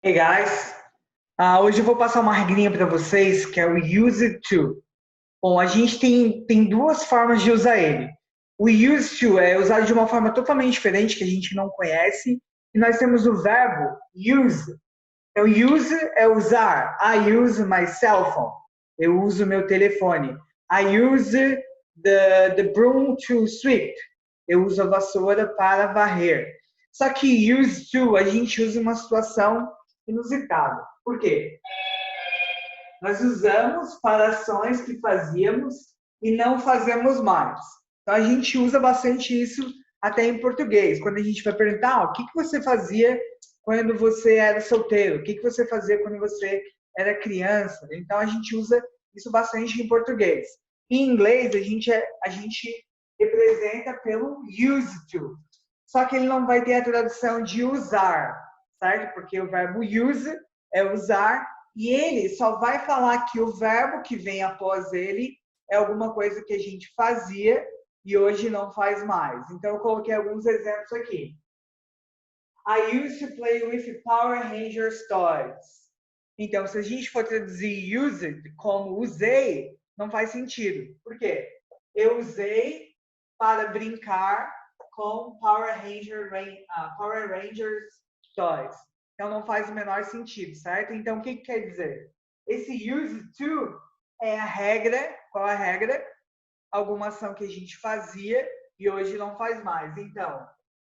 Hey guys, hoje eu vou passar uma regrinha para vocês que é o use to. Bom, a gente tem duas formas de usar ele. O use to é usado de uma forma totalmente diferente que a gente não conhece. E nós temos o verbo use. Então, use é usar. I use my cell phone. Eu uso meu telefone. I use the broom to sweep. Eu uso a vassoura para varrer. Só que use to a gente usa em uma situação inusitada. Por quê? Nós usamos para ações que fazíamos e não fazemos mais. Então a gente usa bastante isso até em português. Quando a gente vai perguntar, o que você fazia quando você era solteiro? O que você fazia quando você era criança? Então a gente usa isso bastante em português. Em inglês a gente representa pelo used to. Só que ele não vai ter a tradução de usar, certo? Porque o verbo use é usar e ele só vai falar que o verbo que vem após ele é alguma coisa que a gente fazia e hoje não faz mais. Então eu coloquei alguns exemplos aqui. I used to play with Power Rangers toys. Então, se a gente for traduzir used como usei, não faz sentido. Por quê? Eu usei para brincar com Power Rangers toys. Então, não faz o menor sentido, certo? Então, o que quer dizer? Esse used to é a regra. Qual é a regra? Alguma ação que a gente fazia e hoje não faz mais. Então,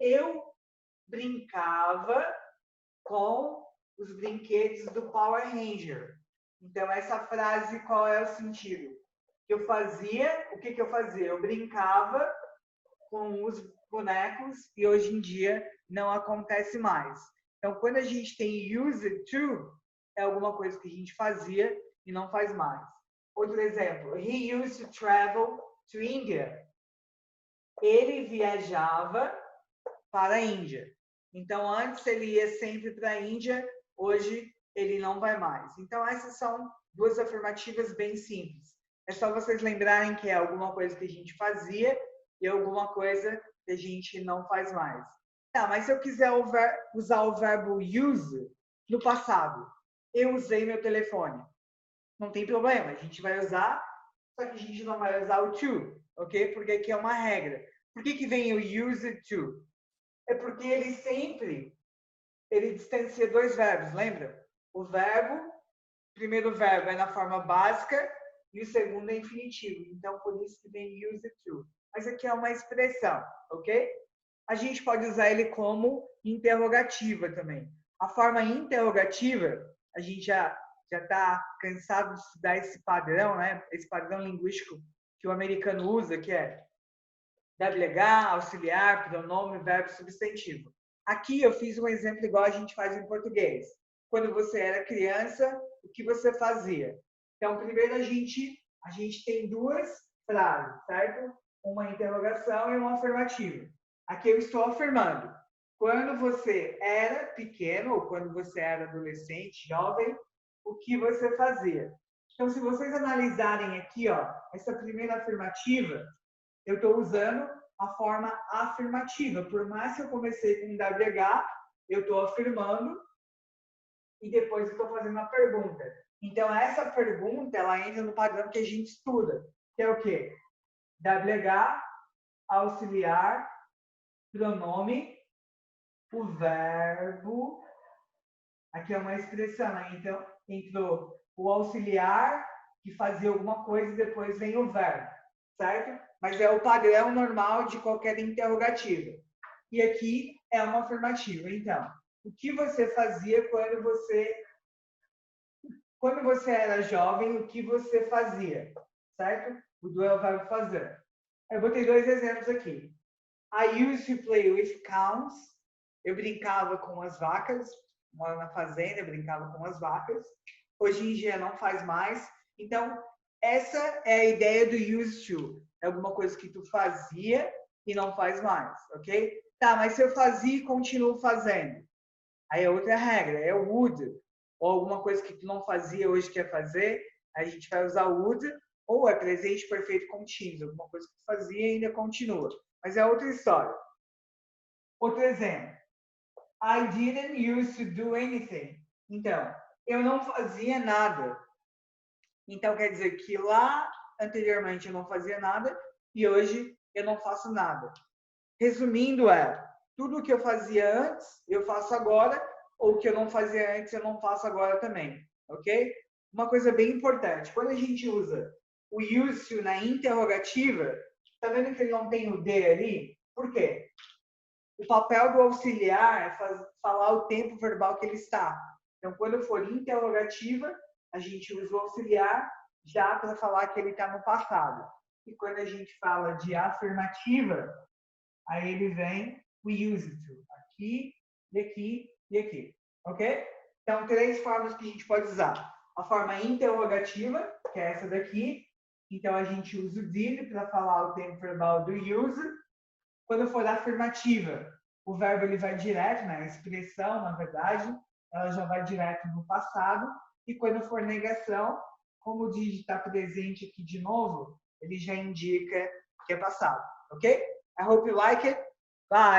eu brincava com os brinquedos do Power Ranger. Então, essa frase, qual é o sentido? Eu fazia, o que eu fazia? Eu brincava com os bonecos e hoje em dia não acontece mais. Então, quando a gente tem used to, é alguma coisa que a gente fazia e não faz mais. Outro exemplo, he used to travel to India. Ele viajava para a Índia. Então, antes ele ia sempre para a Índia, hoje ele não vai mais. Então, essas são duas afirmativas bem simples. É só vocês lembrarem que é alguma coisa que a gente fazia e alguma coisa que a gente não faz mais. Tá, mas se eu quiser usar o verbo use no passado, eu usei meu telefone. Não tem problema, a gente vai usar, só que a gente não vai usar o to, ok? Porque aqui é uma regra. Por que vem o use to? É porque ele distancia dois verbos, lembra? O primeiro verbo é na forma básica e o segundo é infinitivo. Então, por isso que vem use to. Mas aqui é uma expressão, ok? A gente pode usar ele como interrogativa também. A forma interrogativa, a gente já está cansado de estudar esse padrão, né? Esse padrão linguístico que o americano usa, que é WH, auxiliar, pronome, verbo, substantivo. Aqui eu fiz um exemplo igual a gente faz em português. Quando você era criança, o que você fazia? Então, primeiro a gente tem duas frases, certo? Uma interrogação e uma afirmativa. Aqui eu estou afirmando. Quando você era pequeno, ou quando você era adolescente, jovem, o que você fazia? Então, se vocês analisarem aqui, ó, essa primeira afirmativa, eu estou usando a forma afirmativa. Por mais que eu comecei com WH, eu estou afirmando e depois eu estou fazendo a pergunta. Então, essa pergunta, ela entra no padrão que a gente estuda, que é o quê? WH, auxiliar, pronome, o verbo. Aqui é uma expressão, né? Então, entrou o auxiliar, que fazia alguma coisa, e depois vem o verbo, certo? Mas é o padrão normal de qualquer interrogativa. E aqui é uma afirmativa. Então, o que você fazia quando você era jovem, o que você fazia, certo? O do é o verbo fazer. Eu botei dois exemplos aqui. I used to play with cows. Eu brincava com as vacas. Moro na fazenda, eu brincava com as vacas. Hoje em dia não faz mais. Então, essa é a ideia do used to. É alguma coisa que tu fazia e não faz mais, ok? Tá, mas se eu fazia e continuo fazendo? Aí é outra regra, é o would. Ou alguma coisa que tu não fazia hoje quer fazer, a gente vai usar o would. Ou é presente perfeito contínuo, alguma coisa que tu fazia e ainda continua. Mas é outra história. Outro exemplo. I didn't used to do anything. Então, eu não fazia nada. Então, quer dizer que lá anteriormente eu não fazia nada e hoje eu não faço nada. Resumindo, tudo o que eu fazia antes, eu faço agora, ou o que eu não fazia antes, eu não faço agora também. Ok? Uma coisa bem importante, quando a gente usa o used to na interrogativa, tá vendo que ele não tem o de ali? Por quê? O papel do auxiliar é falar o tempo verbal que ele está. Então, quando for interrogativa, a gente usa o auxiliar já para falar que ele está no passado. E quando a gente fala de afirmativa, aí ele vem we used to. Aqui, e aqui, e aqui. Ok? Então, 3 formas que a gente pode usar. A forma interrogativa, que é essa daqui. Então, a gente usa o did para falar o tempo verbal do use. Quando for afirmativa, o verbo ele vai direto, né? A expressão, na verdade, ela já vai direto no passado. E quando for negação, como o did está presente aqui de novo, ele já indica que é passado. Ok? I hope you like it. Bye.